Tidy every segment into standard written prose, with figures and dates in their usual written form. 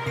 दिन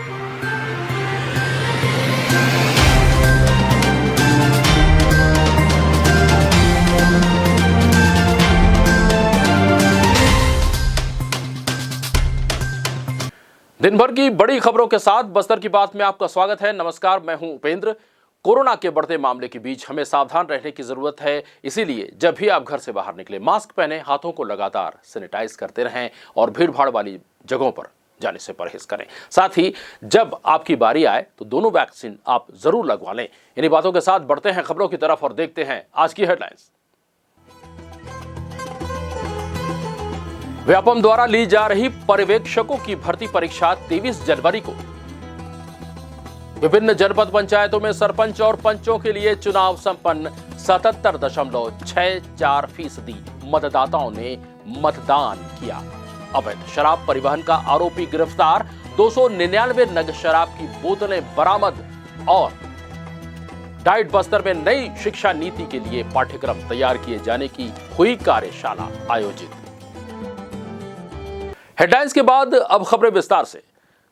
भर की बड़ी खबरों के साथ बस्तर की बात में आपका स्वागत है। नमस्कार, मैं हूं उपेंद्र। कोरोना के बढ़ते मामले के बीच हमें सावधान रहने की जरूरत है। इसीलिए जब भी आप घर से बाहर निकले, मास्क पहने, हाथों को लगातार सैनिटाइज करते रहें और भीड़-भाड़ वाली जगहों पर जाने से परहेज करें। साथ ही जब आपकी बारी आए तो दोनों वैक्सीन आप जरूर लगवा लें। इन्हीं बातों के साथ बढ़ते हैं खबरों की तरफ और देखते हैं आज की हेडलाइंस। व्यापम द्वारा ली जा रही पर्यवेक्षकों की भर्ती परीक्षा 23 जनवरी को। विभिन्न जनपद पंचायतों में सरपंच और पंचों के लिए चुनाव संपन्न। 77.64% मतदाताओं ने मतदान किया। अवैध शराब परिवहन का आरोपी गिरफ्तार। 299 नग शराब की बोतलें बरामद। और डाइट बस्तर में नई शिक्षा नीति के लिए पाठ्यक्रम तैयार किए जाने की हुई कार्यशाला आयोजित। हेडलाइंस के बाद अब खबरें विस्तार से।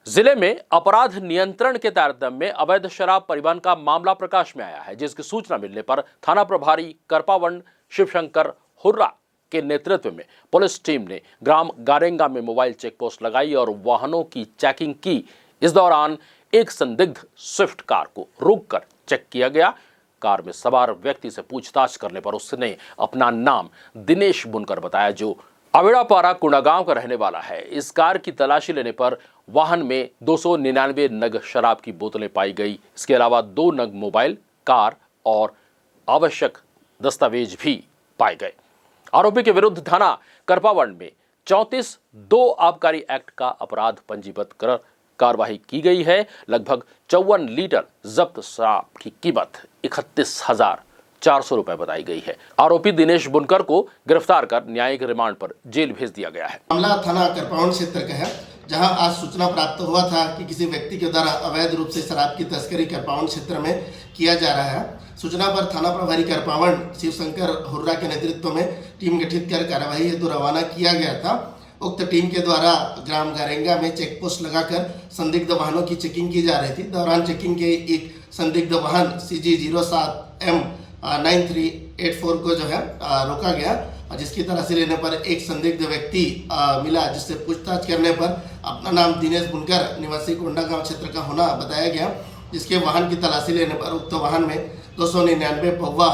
जिले में अपराध नियंत्रण के तारतम्य में अवैध शराब परिवहन का मामला प्रकाश में आया है, जिसकी सूचना मिलने पर थाना प्रभारी करपावंड शिवशंकर हुर्रा के नेतृत्व में पुलिस टीम ने ग्राम गारेंगा में मोबाइल चेक पोस्ट लगाई और वाहनों की चेकिंग की। इस दौरान एक संदिग्ध स्विफ्ट कार को रोककर चेक किया गया। कार में सवार व्यक्ति से पूछताछ करने पर उसने अपना नाम दिनेश बुनकर बताया, जो अवेड़ापारा कुंडागांव का रहने वाला है। इस कार की तलाशी लेने पर वाहन में 299 नग शराब की बोतलें पाई गई। इसके अलावा 2 नग मोबाइल, कार और आवश्यक दस्तावेज भी पाए गए। आरोपी के विरुद्ध थाना करपावंड में 34(2) आबकारी एक्ट का अपराध पंजीबद्ध कर कार्रवाई की गई है। लगभग 54 लीटर जब्त शराब की कीमत 31,400 रुपए बताई गई है। आरोपी दिनेश बुनकर को गिरफ्तार कर न्यायिक रिमांड पर जेल भेज दिया गया है। मामला थाना करपावंड क्षेत्र का है, जहां आज सूचना प्राप्त हुआ था कि किसी व्यक्ति के द्वारा अवैध रूप से शराब की तस्करी करपावंड क्षेत्र में किया जा रहा है। सूचना पर थाना प्रभारी करपावंड शिवशंकर हुर्रा के नेतृत्व में टीम गठित कर कार्यवाही हेतु रवाना किया गया था। उक्त टीम के द्वारा ग्राम गारेंगा में चेक पोस्ट लगाकर संदिग्ध वाहनों की चेकिंग की जा रही थी। दौरान चेकिंग के एक संदिग्ध वाहन CG 07M9384 को जो है रोका गया, जिसकी तलाशी लेने पर एक संदिग्ध व्यक्ति मिला, जिससे पूछताछ करने पर अपना नाम दिनेश बुनकर निवासी कोंडागांव क्षेत्र का होना बताया गया। जिसके वाहन की तलाशी लेने पर उक्त वाहन में 299 पौवा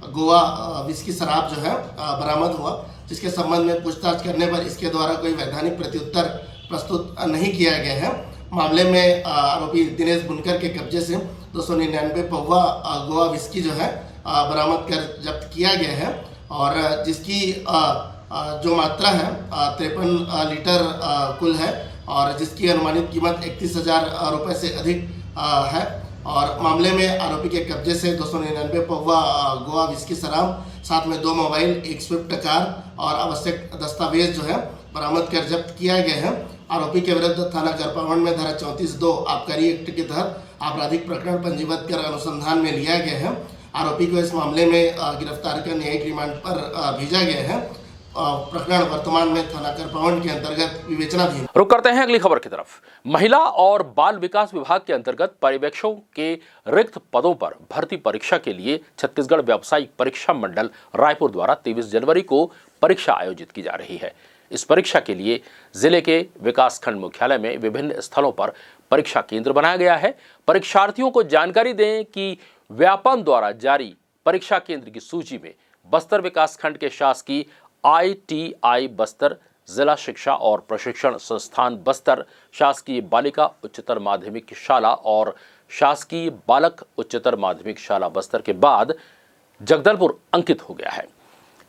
गोवा विस्की शराब जो है बरामद हुआ, जिसके संबंध में पूछताछ करने पर इसके द्वारा कोई वैधानिक प्रत्युत्तर प्रस्तुत नहीं किया गया है। मामले में आरोपी दिनेश बुनकर के कब्जे से 299 पौवा गोवा विस्की जो है बरामद कर जब्त किया गया है और जिसकी जो मात्रा है 53 लीटर कुल है और जिसकी अनुमानित कीमत 31,000 रुपये से अधिक है। और मामले में आरोपी के कब्जे से 299 पौवा गोवा विस्की शराब, साथ में 2 मोबाइल, एक स्विफ्ट कार और आवश्यक दस्तावेज जो है बरामद कर जब्त किया गया है। आरोपी के विरुद्ध थाना करपावंड में धारा 34(2) आबकारी एक्ट के तहत आपराधिक प्रकरण पंजीबद्ध कर अनुसंधान में लिया गया है। आरोपी को इस मामले में गिरफ्तार कर न्यायिक रिमांड पर भेजा गया है। प्रकरण वर्तमान में थाना करपावंड के अंतर्गत विवेचनाधीन। रुक करते हैं अगली खबर की तरफ। महिला और बाल विकास विभाग के अंतर्गत पर्यवेक्षकों के रिक्त पदों पर भर्ती परीक्षा के लिए छत्तीसगढ़ व्यावसायिक परीक्षा मंडल रायपुर द्वारा 23 जनवरी को परीक्षा आयोजित की जा रही है। इस परीक्षा के लिए जिले के विकासखंड मुख्यालय में विभिन्न स्थलों पर परीक्षा केंद्र बनाया गया है। परीक्षार्थियों को जानकारी दें कि व्यापम द्वारा जारी परीक्षा केंद्र की सूची में बस्तर विकासखंड के शासकीय ITI बस्तर, जिला शिक्षा और प्रशिक्षण संस्थान बस्तर, शासकीय बालिका उच्चतर माध्यमिक शाला और शासकीय बालक उच्चतर माध्यमिक शाला बस्तर के बाद जगदलपुर अंकित हो गया है।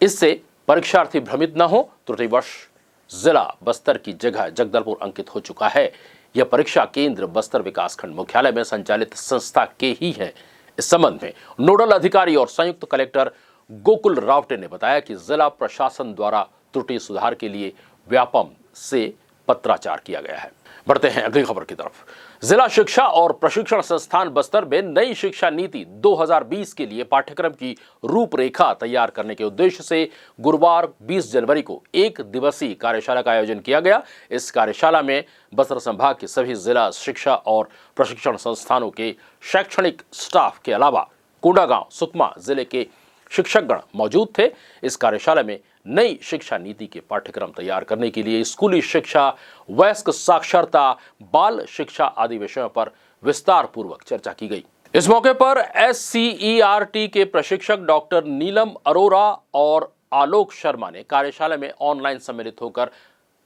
इससे परीक्षार्थी भ्रमित न हो, त्रुटिवश जिला बस्तर की जगह जगदलपुर अंकित हो चुका है। यह परीक्षा केंद्र बस्तर विकासखंड मुख्यालय में संचालित संस्था के ही है। इस संबंध में नोडल अधिकारी और संयुक्त कलेक्टर गोकुल रावटे ने बताया कि जिला प्रशासन द्वारा त्रुटि सुधार के लिए व्यापम से पत्राचार किया गया है। बढ़ते हैं अगली खबर की तरफ। जिला शिक्षा और प्रशिक्षण संस्थान बस्तर में नई शिक्षा नीति 2020 के लिए पाठ्यक्रम की रूपरेखा तैयार करने के उद्देश्य से गुरुवार 20 जनवरी को एक दिवसीय कार्यशाला का आयोजन किया गया। इस कार्यशाला में बस्तर संभाग के सभी जिला शिक्षा और प्रशिक्षण संस्थानों के शैक्षणिक स्टाफ के अलावा कोंडागांव, सुकमा जिले के शिक्षकगण मौजूद थे। इस कार्यशाला में नई शिक्षा नीति के पाठ्यक्रम तैयार करने के लिए स्कूली शिक्षा, वयस्क साक्षरता, बाल शिक्षा आदि विषयों पर विस्तार पूर्वक चर्चा की गई। इस मौके पर SCERT के प्रशिक्षक डॉक्टर नीलम अरोरा और आलोक शर्मा ने कार्यशाला में ऑनलाइन सम्मिलित होकर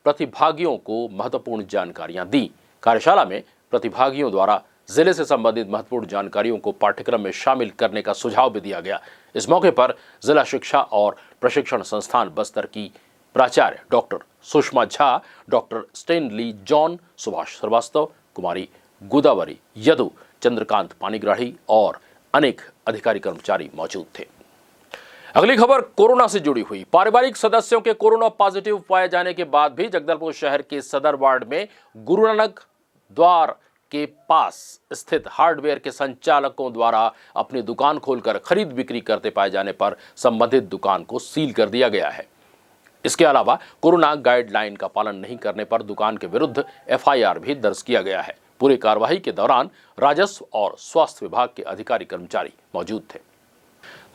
प्रतिभागियों को महत्वपूर्ण जानकारियां दी। कार्यशाला में प्रतिभागियों द्वारा जिले से संबंधित महत्वपूर्ण जानकारियों को पाठ्यक्रम में शामिल करने का सुझाव भी दिया गया। इस मौके पर जिला शिक्षा और प्रशिक्षण संस्थान बस्तर की प्राचार्य doctor Sushma Jha, doctor Stanley John, Subhash Srivastava, Kumari Godavari Yadu, Chandrakant Panigrahi और अनेक अधिकारी कर्मचारी मौजूद थे। अगली खबर कोरोना से जुड़ी हुई। पारिवारिक सदस्यों के कोरोना पॉजिटिव पाए जाने के बाद भी जगदलपुर शहर के सदर वार्ड में गुरु नानक द्वार के पास स्थित हार्डवेयर के संचालकों द्वारा अपनी दुकान खोलकर खरीद बिक्री करते पाए जाने पर संबंधित दुकान को सील कर दिया गया है। इसके अलावा कोरोना गाइडलाइन का पालन नहीं करने पर दुकान के विरुद्ध FIR भी दर्ज किया गया है। पूरी कार्रवाई के दौरान राजस्व और स्वास्थ्य विभाग के अधिकारी कर्मचारी मौजूद थे।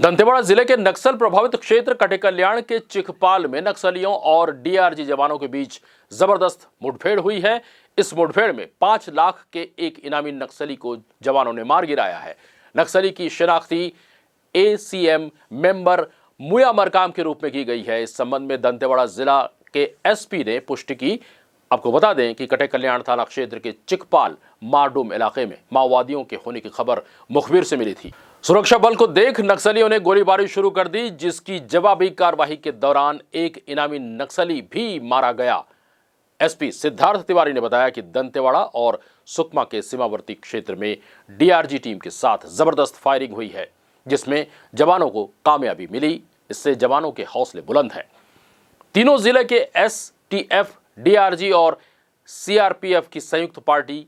दंतेवाड़ा जिले के नक्सल प्रभावित क्षेत्र कटेकल्याण के चिखपाल में नक्सलियों और DRG जवानों के बीच जबरदस्त मुठभेड़ हुई है। इस मुठभेड़ में 5 लाख के एक इनामी नक्सली को जवानों ने मार गिराया है। नक्सली की शिनाख्ती ACM मेंबर मुया मरकाम के रूप में की गई है। इस संबंध में दंतेवाड़ा जिला के SP ने पुष्टि की। आपको बता दें कि कटेकल्याण थाना क्षेत्र के चिखपाल मारडूम इलाके में माओवादियों के होने की खबर मुखबिर से मिली थी। सुरक्षा बल को देख नक्सलियों ने गोलीबारी शुरू कर दी, जिसकी जवाबी कार्रवाई के दौरान एक इनामी नक्सली भी मारा गया। SP सिद्धार्थ तिवारी ने बताया कि दंतेवाड़ा और सुकमा के सीमावर्ती क्षेत्र में DRG टीम के साथ जबरदस्त फायरिंग हुई है, जिसमें जवानों को कामयाबी मिली। इससे जवानों के हौसले बुलंद हैं। तीनों जिले के STF, DRG और CRPF की संयुक्त पार्टी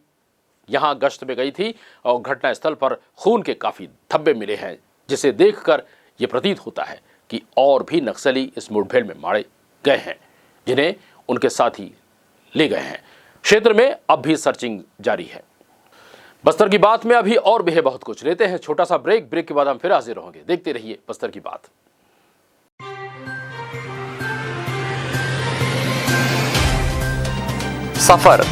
यहां गश्त में गई थी और घटनास्थल पर खून के काफी धब्बे मिले हैं, जिसे देखकर यह प्रतीत होता है कि और भी नक्सली इस मुठभेड़ में मारे गए हैं, जिन्हें उनके साथी ले गए हैं। क्षेत्र में अब भी सर्चिंग जारी है। बस्तर की बात में अभी और भी है बहुत कुछ। लेते हैं छोटा सा ब्रेक के बाद हम फिर हाजिर होंगे। देखते रहिए बस्तर की बात। सफर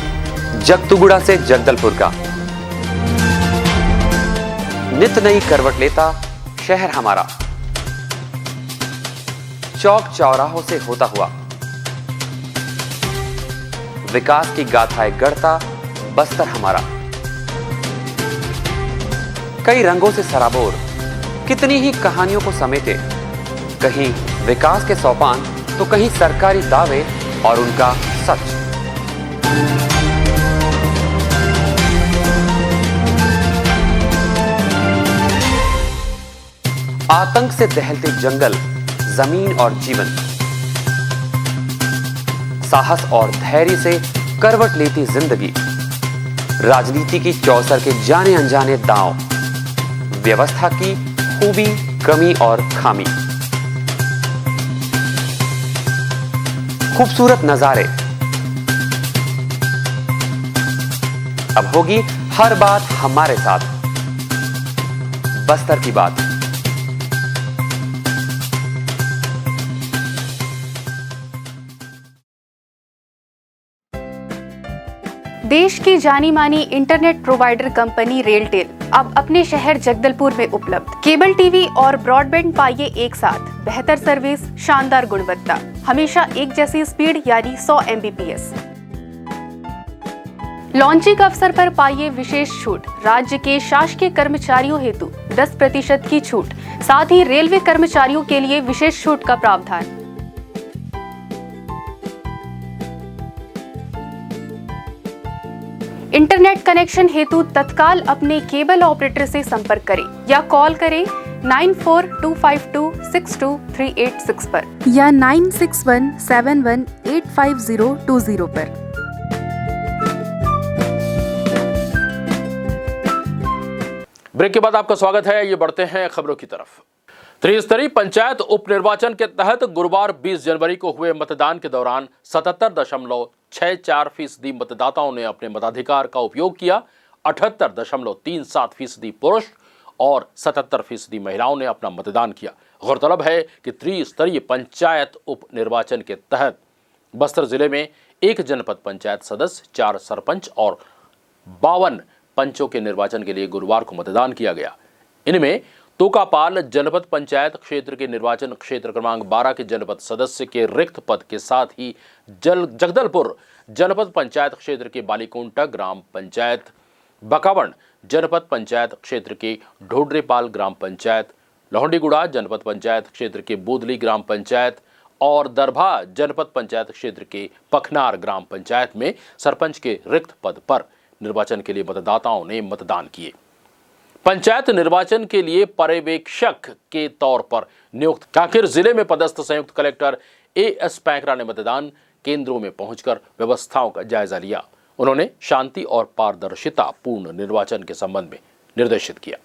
जगतुगुड़ा से जगदलपुर का नित नई करवट लेता शहर हमारा, चौक चौराहों से होता हुआ विकास की गाथाएं गढ़ता बस्तर हमारा। कई रंगों से सराबोर कितनी ही कहानियों को समेटे, कहीं विकास के सोपान तो कहीं सरकारी दावे और उनका सच। आतंक से दहलते जंगल, जमीन और जीवन, साहस और धैर्य से करवट लेती जिंदगी, राजनीति की चौसर के जाने अनजाने दांव, व्यवस्था की खूबी, कमी और खामी, खूबसूरत नजारे। अब होगी हर बात हमारे साथ, बस्तर की बात। देश की जानी मानी इंटरनेट प्रोवाइडर कंपनी रेलटेल अब अपने शहर जगदलपुर में उपलब्ध। केबल टीवी और ब्रॉडबैंड पाइए एक साथ, बेहतर सर्विस, शानदार गुणवत्ता, हमेशा एक जैसी स्पीड यानी 100 Mbps। लॉन्चिंग अवसर पर पाइए विशेष छूट, राज्य के शासकीय कर्मचारियों हेतु 10% की छूट, साथ ही रेलवे कर्मचारियों के लिए विशेष छूट का प्रावधान। इंटरनेट कनेक्शन हेतु तत्काल अपने केबल ऑपरेटर से संपर्क करें या कॉल करें 9425262386 पर या 9617185020 पर। ब्रेक के बाद आपका स्वागत है। ये बढ़ते हैं खबरों की तरफ। त्रिस्तरीय पंचायत उपनिर्वाचन के तहत गुरुवार 20 जनवरी को हुए मतदान के दौरान 77.64% मतदाताओं ने अपने मताधिकार का उपयोग किया। 78.37% पुरुष और 77% महिलाओं ने अपना मतदान किया। गौरतलब है कि त्रिस्तरीय पंचायत उपनिर्वाचन के तहत बस्तर जिले में 1 जनपद पंचायत सदस्य, 4 सरपंच और 52 पंचों के निर्वाचन के लिए गुरुवार को मतदान किया गया। इनमें तोकापाल जनपद पंचायत क्षेत्र के निर्वाचन क्षेत्र क्रमांक 12 के जनपद सदस्य के रिक्त पद के साथ ही जगदलपुर जनपद पंचायत क्षेत्र के बालीकुंटा ग्राम पंचायत, बकावंड जनपद पंचायत क्षेत्र के ढोडरेपाल ग्राम पंचायत, लोहंडीगुड़ा जनपद पंचायत क्षेत्र के बोदली ग्राम पंचायत और दरभा जनपद पंचायत क्षेत्र के पखनार ग्राम पंचायत में सरपंच के रिक्त पद पर निर्वाचन के लिए मतदाताओं ने मतदान किए। पंचायत निर्वाचन के लिए पर्यवेक्षक के तौर पर नियुक्त कांकेर जिले में पदस्थ संयुक्त कलेक्टर एएस पैंकरा ने मतदान केंद्रों में पहुंचकर व्यवस्थाओं का जायजा लिया। उन्होंने शांति और पारदर्शिता पूर्ण निर्वाचन के संबंध में निर्देशित किया।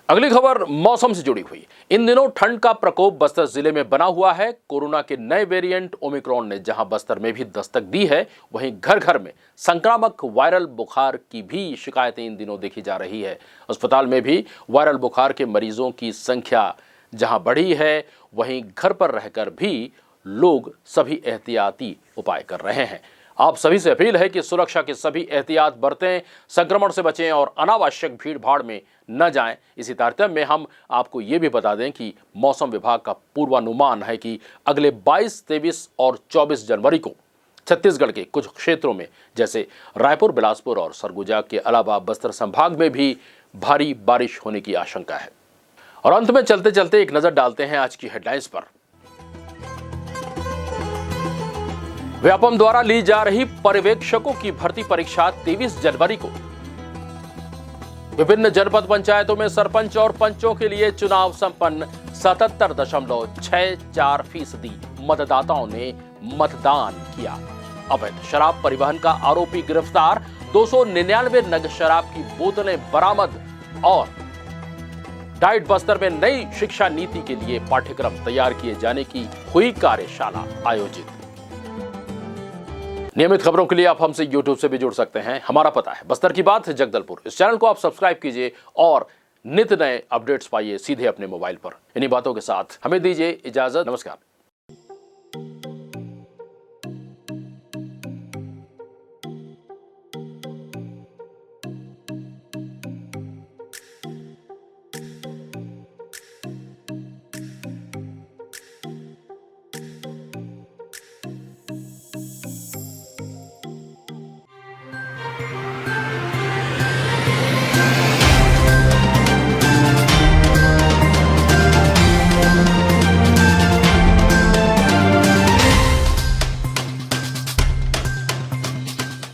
अगली खबर मौसम से जुड़ी हुई। इन दिनों ठंड का प्रकोप बस्तर जिले में बना हुआ है। कोरोना के नए वेरिएंट ओमिक्रॉन ने जहां बस्तर में भी दस्तक दी है, वहीं घर घर में संक्रामक वायरल बुखार की भी शिकायतें इन दिनों देखी जा रही है। अस्पताल में भी वायरल बुखार के मरीजों की संख्या जहां बढ़ी है, वहीं घर पर रहकर भी लोग सभी एहतियाती उपाय कर रहे हैं। आप सभी से अपील है कि सुरक्षा के सभी एहतियात बरतें, संक्रमण से बचें और अनावश्यक भीड़ भाड़ में न जाएं। इसी तारतम्य में हम आपको ये भी बता दें कि मौसम विभाग का पूर्वानुमान है कि अगले 22, 23 और 24 जनवरी को छत्तीसगढ़ के कुछ क्षेत्रों में जैसे रायपुर, बिलासपुर और सरगुजा के अलावा बस्तर संभाग में भी भारी बारिश होने की आशंका है। और अंत में चलते चलते एक नजर डालते हैं आज की हेडलाइंस पर। व्यापम द्वारा ली जा रही पर्यवेक्षकों की भर्ती परीक्षा 23 जनवरी को। विभिन्न जनपद पंचायतों में सरपंच और पंचों के लिए चुनाव संपन्न। 77.64% मतदाताओं ने मतदान किया। अवैध शराब परिवहन का आरोपी गिरफ्तार। 299 नग शराब की बोतलें बरामद। और डाइट बस्तर में नई शिक्षा नीति के लिए पाठ्यक्रम तैयार किए जाने की हुई कार्यशाला आयोजित। नियमित खबरों के लिए आप हमसे YouTube से भी जुड़ सकते हैं। हमारा पता है बस्तर की बात, जगदलपुर। इस चैनल को आप सब्सक्राइब कीजिए और नित्य नए अपडेट्स पाइए सीधे अपने मोबाइल पर। इन्हीं बातों के साथ हमें दीजिए इजाजत। नमस्कार।